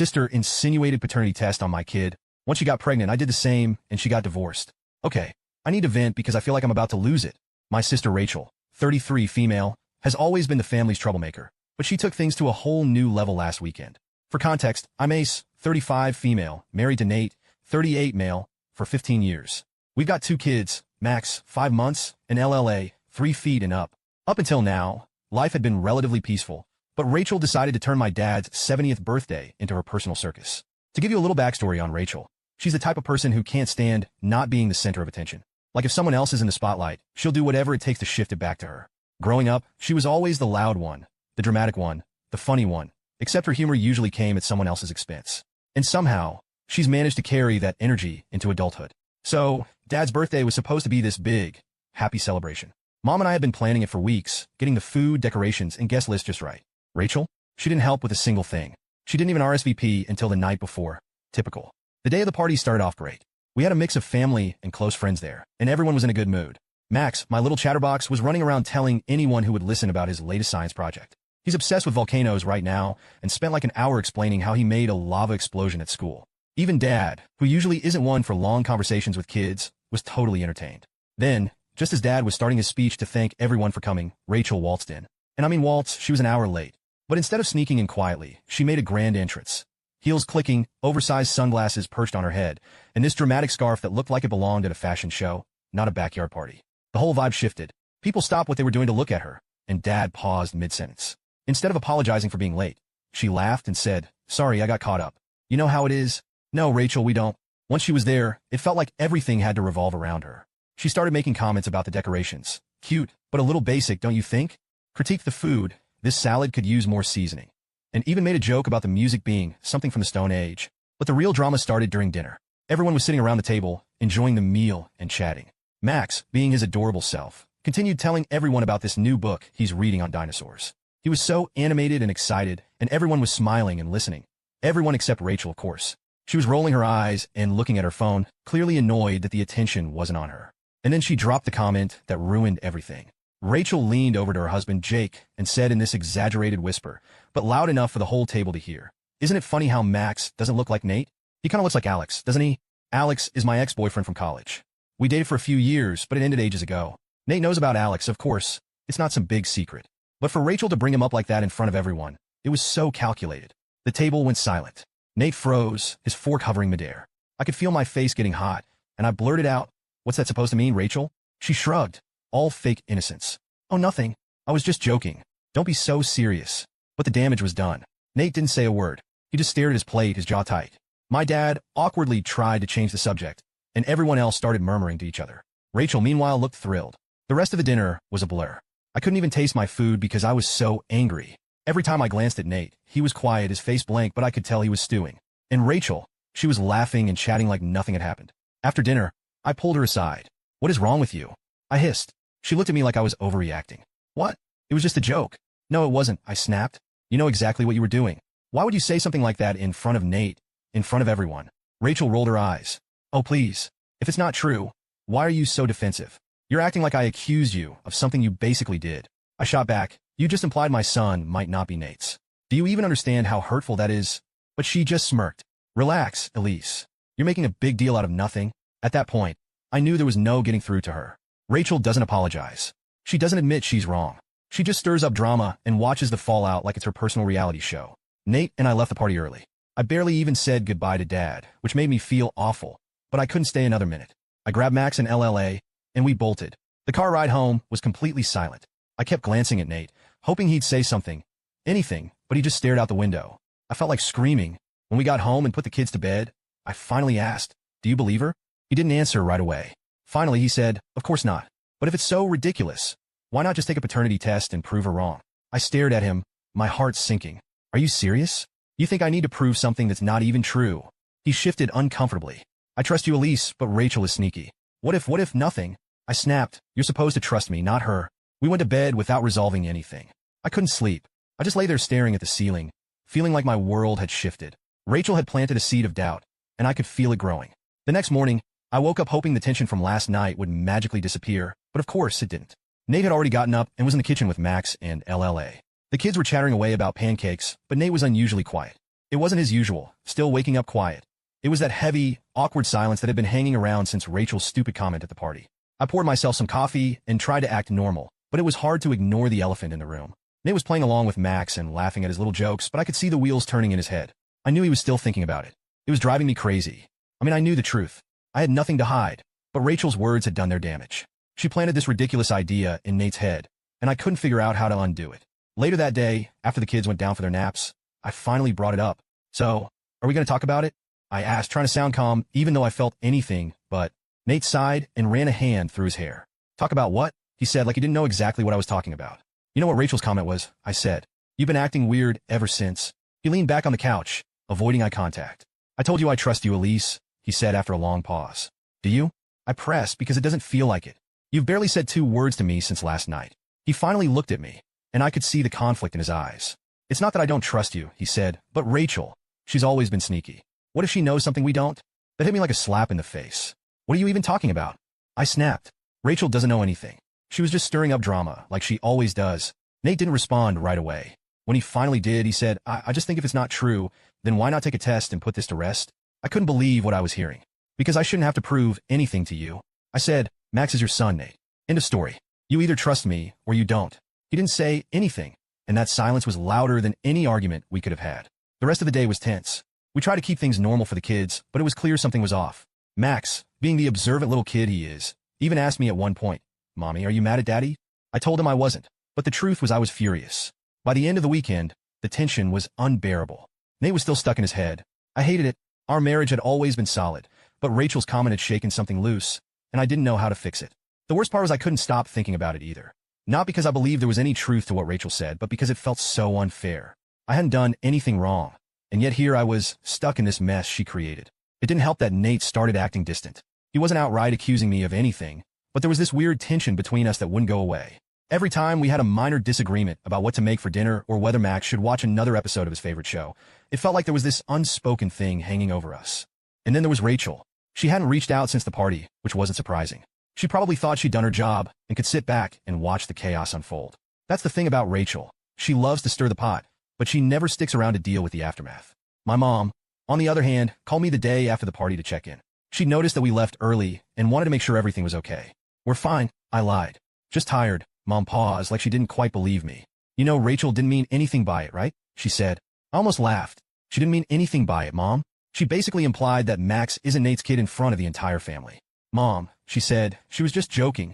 sister insinuated paternity test on my kid. Once she got pregnant, I did the same, and she got divorced. Okay, I need to vent because I feel like I'm about to lose it. My sister Rachel, 33, female, has always been the family's troublemaker, but she took things to a whole new level last weekend. For context, I'm Ace, 35, female, married to Nate, 38, male, for 15 years. We've got 2 kids, Max, 5 months, and LLA, 3 feet and up. Up until now, life had been relatively peaceful, but Rachel decided to turn my dad's 70th birthday into her personal circus. To give you a little backstory on Rachel, she's the type of person who can't stand not being the center of attention. Like if someone else is in the spotlight, she'll do whatever it takes to shift it back to her. Growing up, she was always the loud one, the dramatic one, the funny one, except her humor usually came at someone else's expense. And somehow, she's managed to carry that energy into adulthood. So, Dad's birthday was supposed to be this big, happy celebration. Mom and I had been planning it for weeks, getting the food, decorations, and guest list just right. Rachel? She didn't help with a single thing. She didn't even RSVP until the night before. Typical. The day of the party started off great. We had a mix of family and close friends there, and everyone was in a good mood. Max, my little chatterbox, was running around telling anyone who would listen about his latest science project. He's obsessed with volcanoes right now and spent like an hour explaining how he made a lava explosion at school. Even Dad, who usually isn't one for long conversations with kids, was totally entertained. Then, just as Dad was starting his speech to thank everyone for coming, Rachel waltzed in. And I mean waltz, she was an hour late. But instead of sneaking in quietly, she made a grand entrance. Heels clicking, oversized sunglasses perched on her head, and this dramatic scarf that looked like it belonged at a fashion show, not a backyard party. The whole vibe shifted. People stopped what they were doing to look at her, and Dad paused mid-sentence. Instead of apologizing for being late, she laughed and said, "Sorry, I got caught up. You know how it is?" "No, Rachel, we don't." Once she was there, it felt like everything had to revolve around her. She started making comments about the decorations. Cute, but a little basic, don't you think? Critiqued the food. This salad could use more seasoning. And even made a joke about the music being something from the Stone Age. But the real drama started during dinner. Everyone was sitting around the table, enjoying the meal and chatting. Max, being his adorable self, continued telling everyone about this new book he's reading on dinosaurs. He was so animated and excited, and everyone was smiling and listening. Everyone except Rachel, of course. She was rolling her eyes and looking at her phone, clearly annoyed that the attention wasn't on her. And then she dropped the comment that ruined everything. Rachel leaned over to her husband, Jake, and said in this exaggerated whisper, but loud enough for the whole table to hear, "Isn't it funny how Max doesn't look like Nate? He kind of looks like Alex, doesn't he? Alex is my ex-boyfriend from college. We dated for a few years, but it ended ages ago. Nate knows about Alex, of course. It's not some big secret. But for Rachel to bring him up like that in front of everyone, it was so calculated." The table went silent. Nate froze, his fork hovering midair. I could feel my face getting hot, and I blurted out, "What's that supposed to mean, Rachel?" She shrugged, all fake innocence. "Oh, nothing. I was just joking. Don't be so serious." But the damage was done. Nate didn't say a word. He just stared at his plate, his jaw tight. My dad awkwardly tried to change the subject, and everyone else started murmuring to each other. Rachel, meanwhile, looked thrilled. The rest of the dinner was a blur. I couldn't even taste my food because I was so angry. Every time I glanced at Nate, he was quiet, his face blank, but I could tell he was stewing. And Rachel, she was laughing and chatting like nothing had happened. After dinner, I pulled her aside. "What is wrong with you?" I hissed. She looked at me like I was overreacting. "What? It was just a joke." "No, it wasn't," I snapped. "You know exactly what you were doing. Why would you say something like that in front of Nate, in front of everyone?" Rachel rolled her eyes. "Oh, please. If it's not true, why are you so defensive? You're acting like I accused you of something you basically did." I shot back. "You just implied my son might not be Nate's. Do you even understand how hurtful that is?" But she just smirked. "Relax, Elise. You're making a big deal out of nothing." At that point, I knew there was no getting through to her. Rachel doesn't apologize. She doesn't admit she's wrong. She just stirs up drama and watches the fallout like it's her personal reality show. Nate and I left the party early. I barely even said goodbye to Dad, which made me feel awful, but I couldn't stay another minute. I grabbed Max and LLA, and we bolted. The car ride home was completely silent. I kept glancing at Nate, hoping he'd say something, anything, but he just stared out the window. I felt like screaming. When we got home and put the kids to bed, I finally asked, "Do you believe her?" He didn't answer right away. Finally, he said, "Of course not. But if it's so ridiculous, why not just take a paternity test and prove her wrong?" I stared at him, my heart sinking. "Are you serious? You think I need to prove something that's not even true?" He shifted uncomfortably. "I trust you, Elise, but Rachel is sneaky." What if nothing?" I snapped. "You're supposed to trust me, not her." We went to bed without resolving anything. I couldn't sleep. I just lay there staring at the ceiling, feeling like my world had shifted. Rachel had planted a seed of doubt, and I could feel it growing. The next morning, I woke up hoping the tension from last night would magically disappear, but of course it didn't. Nate had already gotten up and was in the kitchen with Max and LLA. The kids were chattering away about pancakes, but Nate was unusually quiet. It wasn't his usual, still waking up quiet. It was that heavy, awkward silence that had been hanging around since Rachel's stupid comment at the party. I poured myself some coffee and tried to act normal, but it was hard to ignore the elephant in the room. Nate was playing along with Max and laughing at his little jokes, but I could see the wheels turning in his head. I knew he was still thinking about it. It was driving me crazy. I mean, I knew the truth. I had nothing to hide, but Rachel's words had done their damage. She planted this ridiculous idea in Nate's head, and I couldn't figure out how to undo it. Later that day, after the kids went down for their naps, I finally brought it up. So, are we going to talk about it? I asked, trying to sound calm, even though I felt anything but. Nate sighed and ran a hand through his hair. Talk about what? He said, like he didn't know exactly what I was talking about. You know what Rachel's comment was? I said. You've been acting weird ever since. He leaned back on the couch, avoiding eye contact. I told you I trust you, Elise, he said after a long pause. Do you? I pressed because it doesn't feel like it. You've barely said 2 words to me since last night. He finally looked at me, and I could see the conflict in his eyes. It's not that I don't trust you, he said, but Rachel, she's always been sneaky. What if she knows something we don't? That hit me like a slap in the face. What are you even talking about? I snapped. Rachel doesn't know anything. She was just stirring up drama, like she always does. Nate didn't respond right away. When he finally did, he said, I just think if it's not true, then why not take a test and put this to rest? I couldn't believe what I was hearing. Because I shouldn't have to prove anything to you. I said, Max is your son, Nate. End of story. You either trust me or you don't. He didn't say anything, and that silence was louder than any argument we could have had. The rest of the day was tense. We tried to keep things normal for the kids, but it was clear something was off. Max, being the observant little kid he is, even asked me at one point, Mommy, are you mad at Daddy? I told him I wasn't, but the truth was I was furious. By the end of the weekend, the tension was unbearable. Nate was still stuck in his head. I hated it. Our marriage had always been solid, but Rachel's comment had shaken something loose, and I didn't know how to fix it. The worst part was I couldn't stop thinking about it either. Not because I believed there was any truth to what Rachel said, but because it felt so unfair. I hadn't done anything wrong, and yet here I was, stuck in this mess she created. It didn't help that Nate started acting distant. He wasn't outright accusing me of anything, but there was this weird tension between us that wouldn't go away. Every time we had a minor disagreement about what to make for dinner or whether Max should watch another episode of his favorite show, it felt like there was this unspoken thing hanging over us. And then there was Rachel. She hadn't reached out since the party, which wasn't surprising. She probably thought she'd done her job and could sit back and watch the chaos unfold. That's the thing about Rachel. She loves to stir the pot, but she never sticks around to deal with the aftermath. My mom, on the other hand, called me the day after the party to check in. She noticed that we left early and wanted to make sure everything was okay. We're fine, I lied. Just tired. Mom paused like she didn't quite believe me. You know, Rachel didn't mean anything by it, right? She said. I almost laughed. She didn't mean anything by it, Mom. She basically implied that Max isn't Nate's kid in front of the entire family. Mom, she said, she was just joking.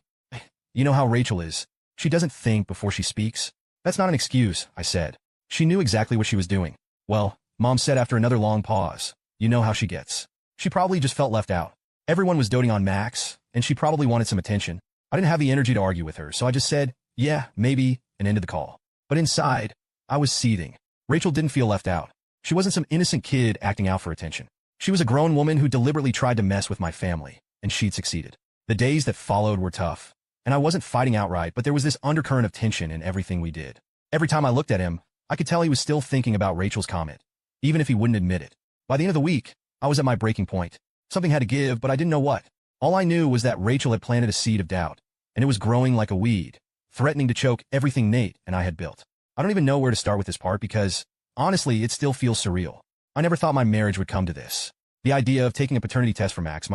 You know how Rachel is. She doesn't think before she speaks. That's not an excuse, I said. She knew exactly what she was doing. Well, Mom said after another long pause, you know how she gets. She probably just felt left out. Everyone was doting on Max, and she probably wanted some attention. I didn't have the energy to argue with her, so I just said, yeah, maybe, and ended the call. But inside, I was seething. Rachel didn't feel left out. She wasn't some innocent kid acting out for attention. She was a grown woman who deliberately tried to mess with my family, and she'd succeeded. The days that followed were tough, and I wasn't fighting outright, but there was this undercurrent of tension in everything we did. Every time I looked at him, I could tell he was still thinking about Rachel's comment, even if he wouldn't admit it. By the end of the week, I was at my breaking point. Something had to give, but I didn't know what. All I knew was that Rachel had planted a seed of doubt, and it was growing like a weed, threatening to choke everything Nate and I had built. I don't even know where to start with this part because, honestly, it still feels surreal. I never thought my marriage would come to this. The idea of taking a paternity test for Max,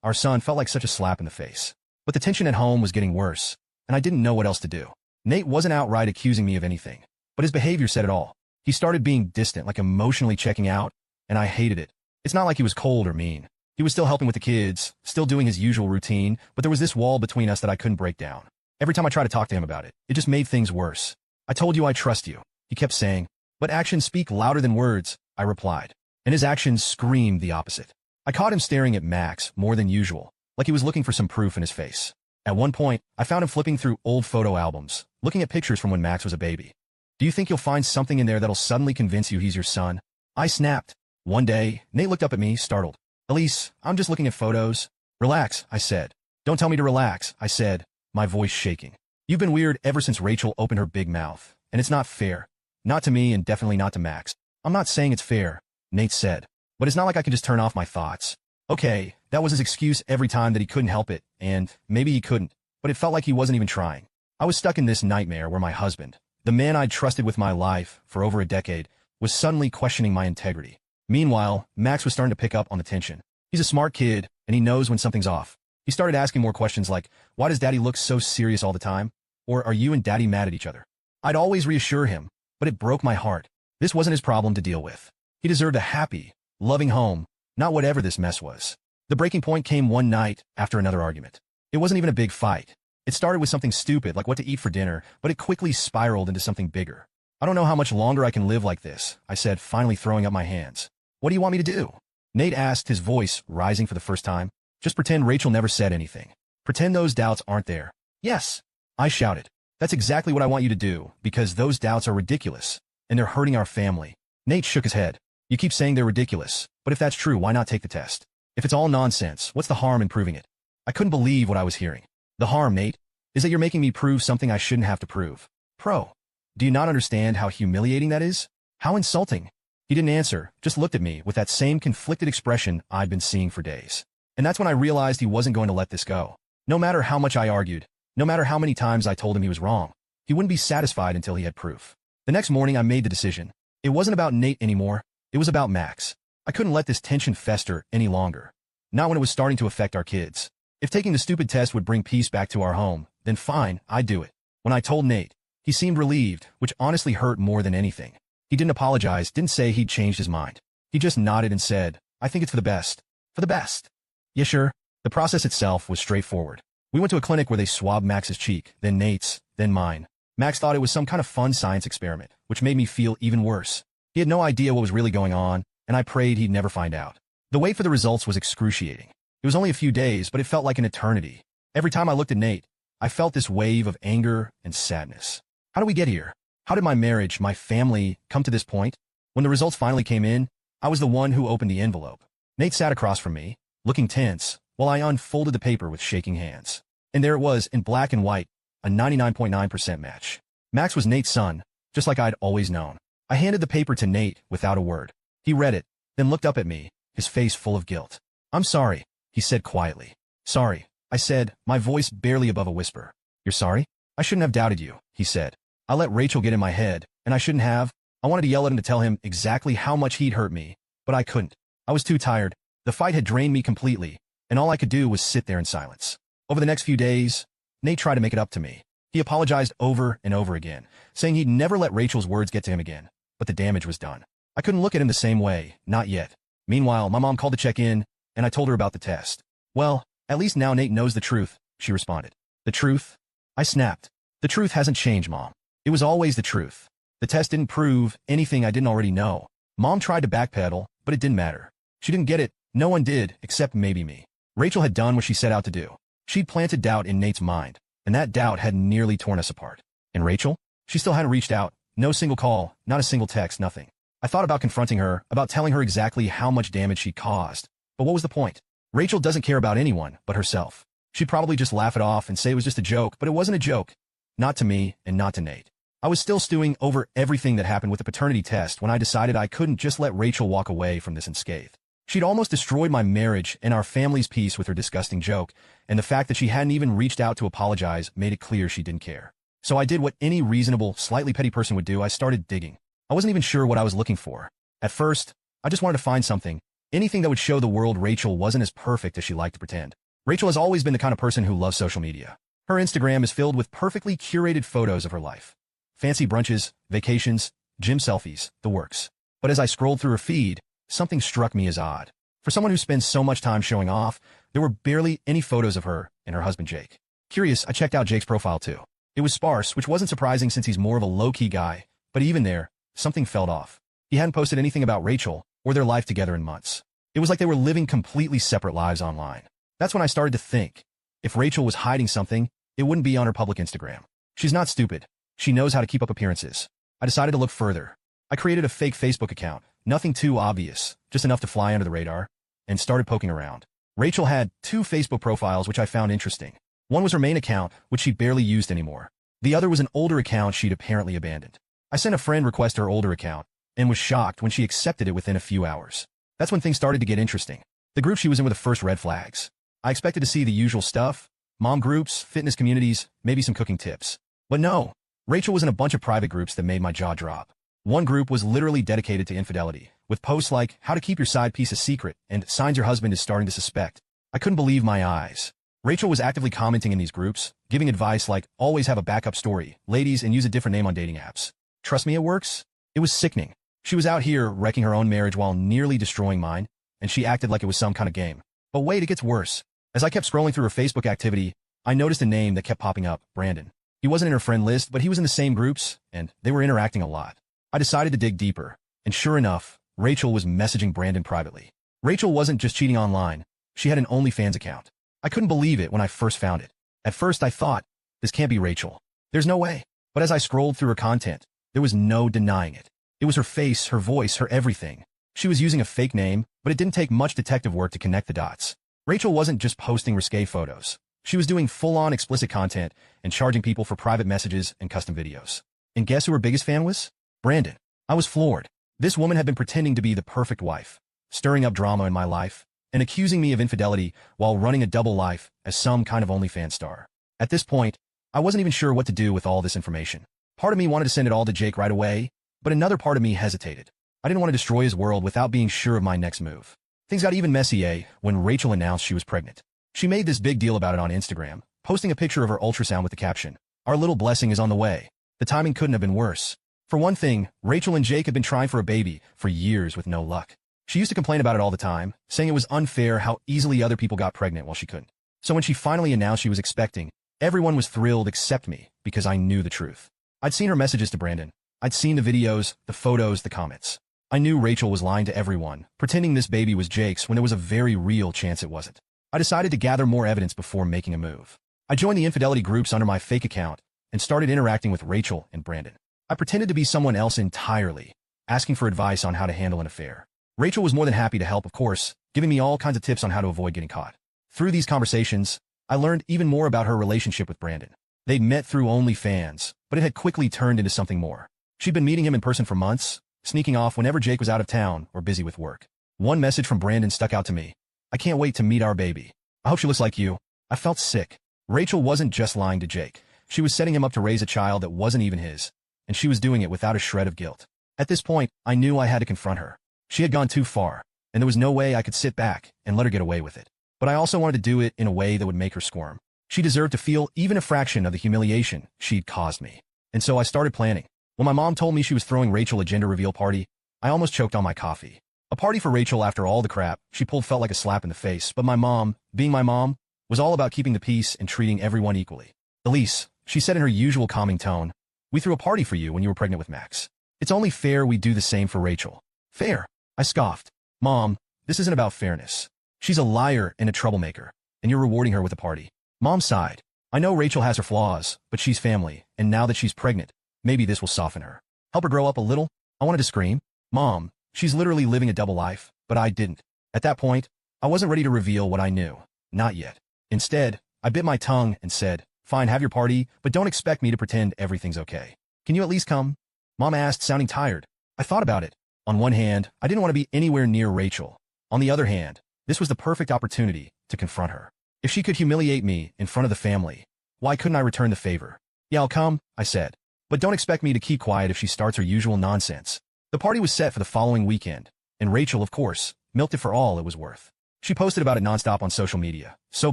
our son, felt like such a slap in the face. But the tension at home was getting worse, and I didn't know what else to do. Nate wasn't outright accusing me of anything, but his behavior said it all. He started being distant, like emotionally checking out, and I hated it. It's not like he was cold or mean. He was still helping with the kids, still doing his usual routine, but there was this wall between us that I couldn't break down. Every time I tried to talk to him about it, it just made things worse. I told you I trust you, he kept saying. But actions speak louder than words, I replied. And his actions screamed the opposite. I caught him staring at Max more than usual, like he was looking for some proof in his face. At one point, I found him flipping through old photo albums, looking at pictures from when Max was a baby. Do you think you'll find something in there that'll suddenly convince you he's your son? I snapped. One day, Nate looked up at me, startled. Elise, I'm just looking at photos. Relax, I said. Don't tell me to relax, I said, my voice shaking. You've been weird ever since Rachel opened her big mouth, and it's not fair. Not to me and definitely not to Max. I'm not saying it's fair, Nate said, but it's not like I can just turn off my thoughts. Okay, that was his excuse every time that he couldn't help it, and maybe he couldn't, but it felt like he wasn't even trying. I was stuck in this nightmare where my husband, the man I'd trusted with my life for over a decade, was suddenly questioning my integrity. Meanwhile, Max was starting to pick up on the tension. He's a smart kid, and he knows when something's off. He started asking more questions like, why does Daddy look so serious all the time? Or are you and Daddy mad at each other? I'd always reassure him, but it broke my heart. This wasn't his problem to deal with. He deserved a happy, loving home, not whatever this mess was. The breaking point came one night after another argument. It wasn't even a big fight. It started with something stupid like what to eat for dinner, but it quickly spiraled into something bigger. I don't know how much longer I can live like this, I said, finally throwing up my hands. What do you want me to do? Nate asked, his voice rising for the first time. Just pretend Rachel never said anything. Pretend those doubts aren't there. Yes, I shouted. That's exactly what I want you to do, because those doubts are ridiculous, and they're hurting our family. Nate shook his head. You keep saying they're ridiculous, but if that's true, why not take the test? If it's all nonsense, what's the harm in proving it? I couldn't believe what I was hearing. The harm, Nate, is that you're making me prove something I shouldn't have to prove. Do you not understand how humiliating that is? How insulting? He didn't answer, just looked at me with that same conflicted expression I'd been seeing for days. And that's when I realized he wasn't going to let this go. No matter how much I argued, no matter how many times I told him he was wrong, he wouldn't be satisfied until he had proof. The next morning I made the decision. It wasn't about Nate anymore, it was about Max. I couldn't let this tension fester any longer. Not when it was starting to affect our kids. If taking the stupid test would bring peace back to our home, then fine, I'd do it. When I told Nate, he seemed relieved, which honestly hurt more than anything. He didn't apologize, didn't say he'd changed his mind. He just nodded and said, I think it's for the best. For the best. Yeah, sure. The process itself was straightforward. We went to a clinic where they swabbed Max's cheek, then Nate's, then mine. Max thought it was some kind of fun science experiment, which made me feel even worse. He had no idea what was really going on, and I prayed he'd never find out. The wait for the results was excruciating. It was only a few days, but it felt like an eternity. Every time I looked at Nate, I felt this wave of anger and sadness. How did we get here? How did my marriage, my family, come to this point? When the results finally came in, I was the one who opened the envelope. Nate sat across from me, looking tense, while I unfolded the paper with shaking hands. And there it was, in black and white, a 99.9% match. Max was Nate's son, just like I'd always known. I handed the paper to Nate without a word. He read it, then looked up at me, his face full of guilt. I'm sorry, he said quietly. Sorry, I said, my voice barely above a whisper. You're sorry? I shouldn't have doubted you, he said. I let Rachel get in my head, and I shouldn't have. I wanted to yell at him to tell him exactly how much he'd hurt me, but I couldn't. I was too tired. The fight had drained me completely, and all I could do was sit there in silence. Over the next few days, Nate tried to make it up to me. He apologized over and over again, saying he'd never let Rachel's words get to him again, but the damage was done. I couldn't look at him the same way, not yet. Meanwhile, my mom called to check in, and I told her about the test. Well, at least now Nate knows the truth, she responded. The truth? I snapped. The truth hasn't changed, Mom. It was always the truth. The test didn't prove anything I didn't already know. Mom tried to backpedal, but it didn't matter. She didn't get it. No one did, except maybe me. Rachel had done what she set out to do. She'd planted doubt in Nate's mind, and that doubt had nearly torn us apart. And Rachel? She still hadn't reached out. No single call, not a single text, nothing. I thought about confronting her, about telling her exactly how much damage she caused. But what was the point? Rachel doesn't care about anyone but herself. She'd probably just laugh it off and say it was just a joke, but it wasn't a joke. Not to me, and not to Nate. I was still stewing over everything that happened with the paternity test when I decided I couldn't just let Rachel walk away from this unscathed. She'd almost destroyed my marriage and our family's peace with her disgusting joke, and the fact that she hadn't even reached out to apologize made it clear she didn't care. So I did what any reasonable, slightly petty person would do. I started digging. I wasn't even sure what I was looking for. At first, I just wanted to find something, anything that would show the world Rachel wasn't as perfect as she liked to pretend. Rachel has always been the kind of person who loves social media. Her Instagram is filled with perfectly curated photos of her life. Fancy brunches, vacations, gym selfies, the works. But as I scrolled through her feed, something struck me as odd. For someone who spends so much time showing off, there were barely any photos of her and her husband Jake. Curious, I checked out Jake's profile too. It was sparse, which wasn't surprising since he's more of a low-key guy, but even there, something felt off. He hadn't posted anything about Rachel or their life together in months. It was like they were living completely separate lives online. That's when I started to think, if Rachel was hiding something, it wouldn't be on her public Instagram. She's not stupid. She knows how to keep up appearances. I decided to look further. I created a fake Facebook account, nothing too obvious, just enough to fly under the radar, and started poking around. Rachel had 2 Facebook profiles which I found interesting. One was her main account, which she barely used anymore. The other was an older account she'd apparently abandoned. I sent a friend request to her older account, and was shocked when she accepted it within a few hours. That's when things started to get interesting. The group she was in were the first red flags. I expected to see the usual stuff, mom groups, fitness communities, maybe some cooking tips. But no, Rachel was in a bunch of private groups that made my jaw drop. One group was literally dedicated to infidelity, with posts like, how to keep your side piece a secret, and signs your husband is starting to suspect. I couldn't believe my eyes. Rachel was actively commenting in these groups, giving advice like, always have a backup story, ladies, and use a different name on dating apps. Trust me, it works. It was sickening. She was out here wrecking her own marriage while nearly destroying mine, and she acted like it was some kind of game. But wait, it gets worse. As I kept scrolling through her Facebook activity, I noticed a name that kept popping up, Brandon. He wasn't in her friend list, but he was in the same groups, and they were interacting a lot. I decided to dig deeper, and sure enough, Rachel was messaging Brandon privately. Rachel wasn't just cheating online, she had an OnlyFans account. I couldn't believe it when I first found it. At first I thought, this can't be Rachel. There's no way. But as I scrolled through her content, there was no denying it. It was her face, her voice, her everything. She was using a fake name, but it didn't take much detective work to connect the dots. Rachel wasn't just posting risque photos. She was doing full-on explicit content and charging people for private messages and custom videos. And guess who her biggest fan was? Brandon. I was floored. This woman had been pretending to be the perfect wife, stirring up drama in my life, and accusing me of infidelity while running a double life as some kind of OnlyFans star. At this point, I wasn't even sure what to do with all this information. Part of me wanted to send it all to Jake right away, but another part of me hesitated. I didn't want to destroy his world without being sure of my next move. Things got even messier when Rachel announced she was pregnant. She made this big deal about it on Instagram, posting a picture of her ultrasound with the caption, "Our little blessing is on the way." The timing couldn't have been worse. For one thing, Rachel and Jake had been trying for a baby for years with no luck. She used to complain about it all the time, saying it was unfair how easily other people got pregnant while she couldn't. So when she finally announced she was expecting, everyone was thrilled except me, because I knew the truth. I'd seen her messages to Brandon. I'd seen the videos, the photos, the comments. I knew Rachel was lying to everyone, pretending this baby was Jake's when there was a very real chance it wasn't. I decided to gather more evidence before making a move. I joined the infidelity groups under my fake account and started interacting with Rachel and Brandon. I pretended to be someone else entirely, asking for advice on how to handle an affair. Rachel was more than happy to help, of course, giving me all kinds of tips on how to avoid getting caught. Through these conversations, I learned even more about her relationship with Brandon. They'd met through OnlyFans, but it had quickly turned into something more. She'd been meeting him in person for months, sneaking off whenever Jake was out of town or busy with work. One message from Brandon stuck out to me. "I can't wait to meet our baby. I hope she looks like you." I felt sick. Rachel wasn't just lying to Jake. She was setting him up to raise a child that wasn't even his, and she was doing it without a shred of guilt. At this point, I knew I had to confront her. She had gone too far, and there was no way I could sit back and let her get away with it. But I also wanted to do it in a way that would make her squirm. She deserved to feel even a fraction of the humiliation she'd caused me. And so I started planning. When my mom told me she was throwing Rachel a gender reveal party, I almost choked on my coffee. A party for Rachel after all the crap she pulled felt like a slap in the face, but my mom, being my mom, was all about keeping the peace and treating everyone equally. "Elise," she said in her usual calming tone, "we threw a party for you when you were pregnant with Max. It's only fair we do the same for Rachel." "Fair?" I scoffed. "Mom, this isn't about fairness. She's a liar and a troublemaker, and you're rewarding her with a party." Mom sighed. "I know Rachel has her flaws, but she's family, and now that she's pregnant, maybe this will soften her. Help her grow up a little." I wanted to scream. "Mom, she's literally living a double life," but I didn't. At that point, I wasn't ready to reveal what I knew. Not yet. Instead, I bit my tongue and said, "Fine, have your party, but don't expect me to pretend everything's okay. Can you at least come?" Mom asked, sounding tired. I thought about it. On one hand, I didn't want to be anywhere near Rachel. On the other hand, this was the perfect opportunity to confront her. If she could humiliate me in front of the family, why couldn't I return the favor? "Yeah, I'll come," I said. "But don't expect me to keep quiet if she starts her usual nonsense." The party was set for the following weekend, and Rachel, of course, milked it for all it was worth. She posted about it nonstop on social media. "So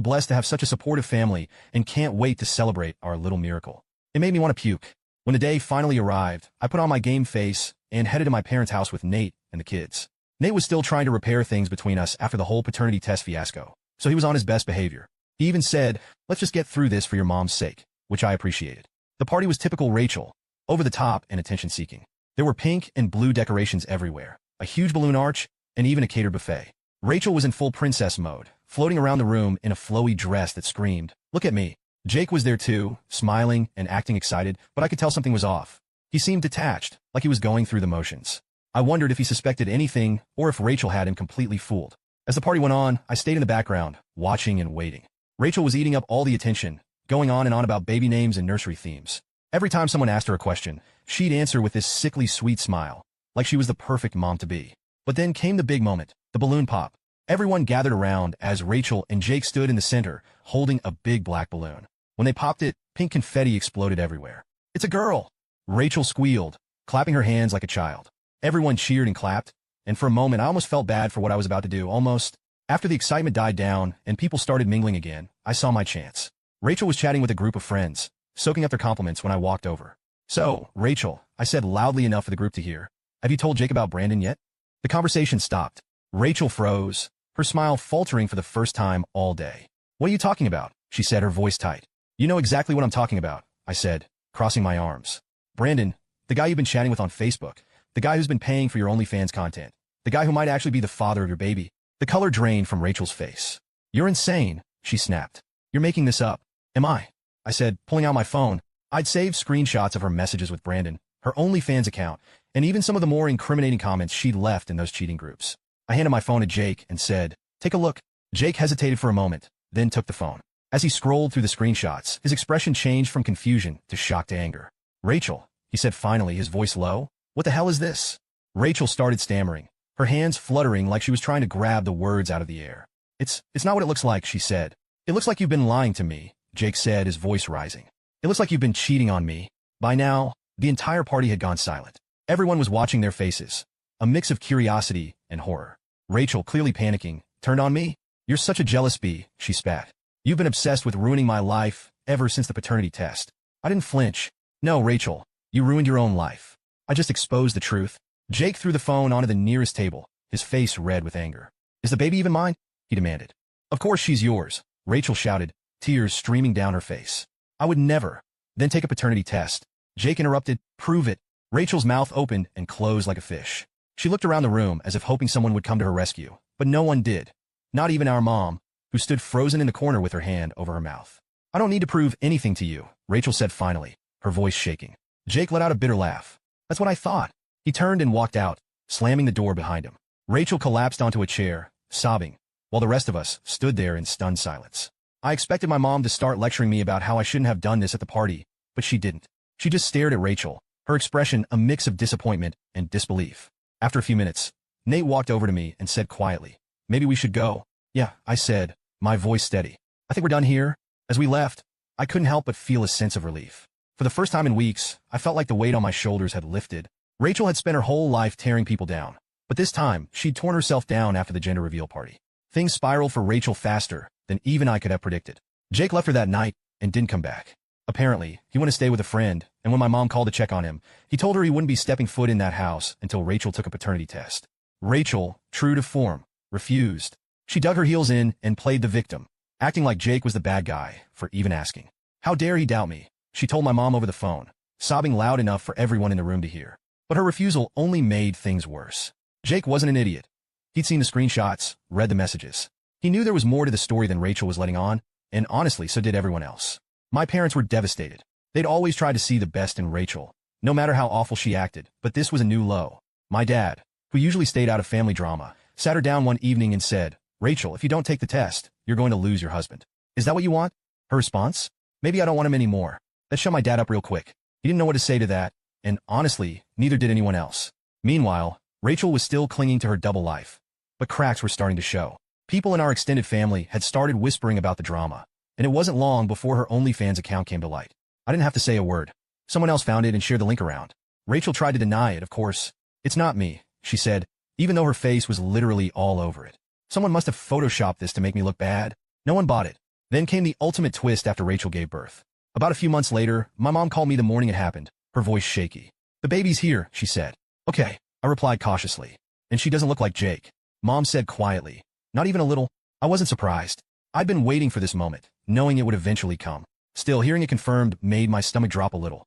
blessed to have such a supportive family and can't wait to celebrate our little miracle." It made me want to puke. When the day finally arrived, I put on my game face and headed to my parents' house with Nate and the kids. Nate was still trying to repair things between us after the whole paternity test fiasco, so he was on his best behavior. He even said, "Let's just get through this for your mom's sake," which I appreciated. The party was typical Rachel, over the top and attention-seeking. There were pink and blue decorations everywhere, a huge balloon arch, and even a catered buffet. Rachel was in full princess mode, floating around the room in a flowy dress that screamed, "Look at me." Jake was there too, smiling and acting excited, but I could tell something was off. He seemed detached, like he was going through the motions. I wondered if he suspected anything or if Rachel had him completely fooled. As the party went on, I stayed in the background, watching and waiting. Rachel was eating up all the attention, going on and on about baby names and nursery themes. Every time someone asked her a question, she'd answer with this sickly sweet smile, like she was the perfect mom to be. But then came the big moment, the balloon pop. Everyone gathered around as Rachel and Jake stood in the center, holding a big black balloon. When they popped it, pink confetti exploded everywhere. "It's a girl!" Rachel squealed. clapping her hands like a child. Everyone cheered and clapped, and for a moment I almost felt bad for what I was about to do, almost. After the excitement died down and people started mingling again, I saw my chance. Rachel was chatting with a group of friends, soaking up their compliments when I walked over. "So, Rachel," I said loudly enough for the group to hear, "have you told Jake about Brandon yet?" The conversation stopped. Rachel froze, her smile faltering for the first time all day. "What are you talking about?" she said, her voice tight. "You know exactly what I'm talking about," I said, crossing my arms. "Brandon, the guy you've been chatting with on Facebook, the guy who's been paying for your OnlyFans content, the guy who might actually be the father of your baby." The color drained from Rachel's face. "You're insane," she snapped. "You're making this up." "Am I?" I said, pulling out my phone. I'd saved screenshots of her messages with Brandon, her OnlyFans account, and even some of the more incriminating comments she'd left in those cheating groups. I handed my phone to Jake and said, "Take a look." Jake hesitated for a moment, then took the phone. As he scrolled through the screenshots, his expression changed from confusion to shock to anger. "Rachel," he said finally, his voice low, "what the hell is this?" Rachel started stammering, her hands fluttering like she was trying to grab the words out of the air. It's not what it looks like," she said. "It looks like you've been lying to me," Jake said, his voice rising. "It looks like you've been cheating on me." By now, the entire party had gone silent. Everyone was watching their faces, a mix of curiosity and horror. Rachel, clearly panicking, turned on me. "You're such a jealous bee," she spat. "You've been obsessed with ruining my life ever since the paternity test." I didn't flinch. "No, Rachel, you ruined your own life. I just exposed the truth." Jake threw the phone onto the nearest table, his face red with anger. "Is the baby even mine?" he demanded. "Of course she's yours," Rachel shouted, tears streaming down her face. "I would never." "Then take a paternity test." Jake interrupted. "Prove it." Rachel's mouth opened and closed like a fish. She looked around the room as if hoping someone would come to her rescue, but no one did. Not even our mom, who stood frozen in the corner with her hand over her mouth. "I don't need to prove anything to you," Rachel said finally, her voice shaking. Jake let out a bitter laugh. "That's what I thought." He turned and walked out, slamming the door behind him. Rachel collapsed onto a chair, sobbing, while the rest of us stood there in stunned silence. I expected my mom to start lecturing me about how I shouldn't have done this at the party, but she didn't. She just stared at Rachel, her expression a mix of disappointment and disbelief. After a few minutes, Nate walked over to me and said quietly, "Maybe we should go." "Yeah," I said, my voice steady. "I think we're done here." As we left, I couldn't help but feel a sense of relief. For the first time in weeks, I felt like the weight on my shoulders had lifted. Rachel had spent her whole life tearing people down, but this time, she'd torn herself down after the gender reveal party. Things spiraled for Rachel faster than even I could have predicted. Jake left her that night and didn't come back. Apparently, he went to stay with a friend, and when my mom called to check on him, he told her he wouldn't be stepping foot in that house until Rachel took a paternity test. Rachel, true to form, refused. She dug her heels in and played the victim, acting like Jake was the bad guy for even asking. "How dare he doubt me?" she told my mom over the phone, sobbing loud enough for everyone in the room to hear. But her refusal only made things worse. Jake wasn't an idiot. He'd seen the screenshots, read the messages. He knew there was more to the story than Rachel was letting on, and honestly, so did everyone else. My parents were devastated. They'd always tried to see the best in Rachel, no matter how awful she acted, but this was a new low. My dad, who usually stayed out of family drama, sat her down one evening and said, "Rachel, if you don't take the test, you're going to lose your husband. Is that what you want?" Her response? "Maybe I don't want him anymore." That shut my dad up real quick. He didn't know what to say to that, and honestly, neither did anyone else. Meanwhile, Rachel was still clinging to her double life, but cracks were starting to show. People in our extended family had started whispering about the drama, and it wasn't long before her OnlyFans account came to light. I didn't have to say a word. Someone else found it and shared the link around. Rachel tried to deny it, of course. "It's not me," she said, even though her face was literally all over it. "Someone must have photoshopped this to make me look bad." No one bought it. Then came the ultimate twist after Rachel gave birth. About a few months later, my mom called me the morning it happened, her voice shaky. "The baby's here," she said. "Okay," I replied cautiously. "And she doesn't look like Jake," Mom said quietly. Not even a little. I wasn't surprised. I'd been waiting for this moment, knowing it would eventually come. Still, hearing it confirmed made my stomach drop a little.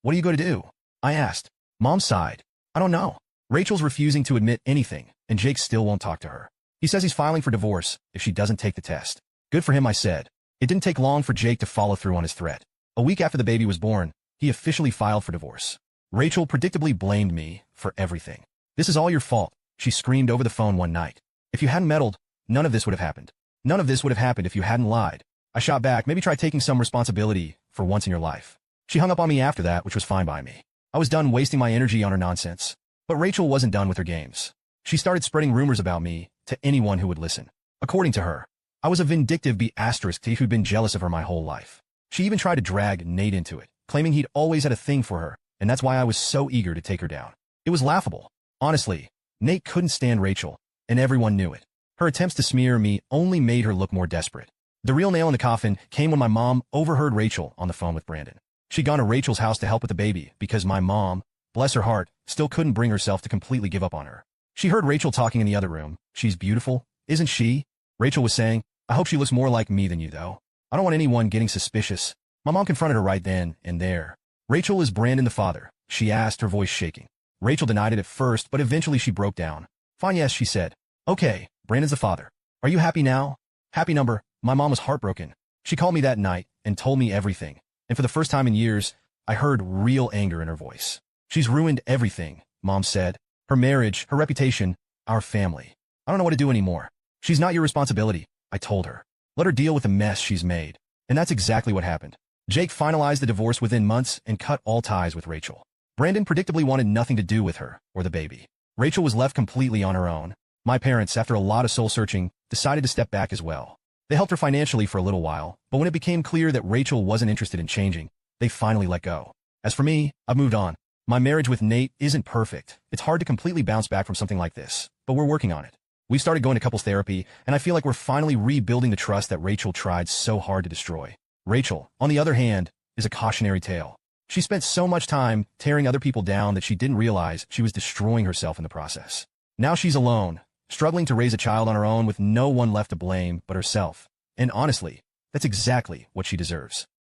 What are you going to do?" I asked. Mom sighed. "I don't know. Rachel's refusing to admit anything, and Jake still won't talk to her. He says he's filing for divorce if she doesn't take the test." "Good for him," I said. It didn't take long for Jake to follow through on his threat. A week after the baby was born, he officially filed for divorce. Rachel predictably blamed me for everything. "This is all your fault," she screamed over the phone one night. "If you hadn't meddled, none of this would have happened. None of this would have happened if you hadn't lied." I shot back, "Maybe try taking some responsibility for once in your life." She hung up on me after that, which was fine by me. I was done wasting my energy on her nonsense. But Rachel wasn't done with her games. She started spreading rumors about me to anyone who would listen. According to her, I was a vindictive B***y who'd been jealous of her my whole life. She even tried to drag Nate into it, claiming he'd always had a thing for her, and that's why I was so eager to take her down. It was laughable. Honestly, Nate couldn't stand Rachel, and everyone knew it. Her attempts to smear me only made her look more desperate. The real nail in the coffin came when my mom overheard Rachel on the phone with Brandon. She'd gone to Rachel's house to help with the baby because my mom, bless her heart, still couldn't bring herself to completely give up on her. She heard Rachel talking in the other room. "She's beautiful, isn't she?" Rachel was saying. "I hope she looks more like me than you, though. I don't want anyone getting suspicious." My mom confronted her right then and there. "Rachel, is Brandon the father?" she asked, her voice shaking. Rachel denied it at first, but eventually she broke down. "Fine, yes," she said. "Okay, Brandon's the father. Are you happy now?" Happy number. My mom was heartbroken. She called me that night and told me everything. And for the first time in years, I heard real anger in her voice. "She's ruined everything," Mom said. "Her marriage, her reputation, our family. I don't know what to do anymore." "She's not your responsibility," I told her. "Let her deal with the mess she's made." And that's exactly what happened. Jake finalized the divorce within months and cut all ties with Rachel. Brandon predictably wanted nothing to do with her or the baby. Rachel was left completely on her own. My parents, after a lot of soul-searching, decided to step back as well. They helped her financially for a little while, but when it became clear that Rachel wasn't interested in changing, they finally let go. As for me, I've moved on. My marriage with Nate isn't perfect. It's hard to completely bounce back from something like this, but we're working on it. We've started going to couples therapy, and I feel like we're finally rebuilding the trust that Rachel tried so hard to destroy. Rachel, on the other hand, is a cautionary tale. She spent so much time tearing other people down that she didn't realize she was destroying herself in the process. Now she's alone, struggling to raise a child on her own with no one left to blame but herself. And honestly, that's exactly what she deserves.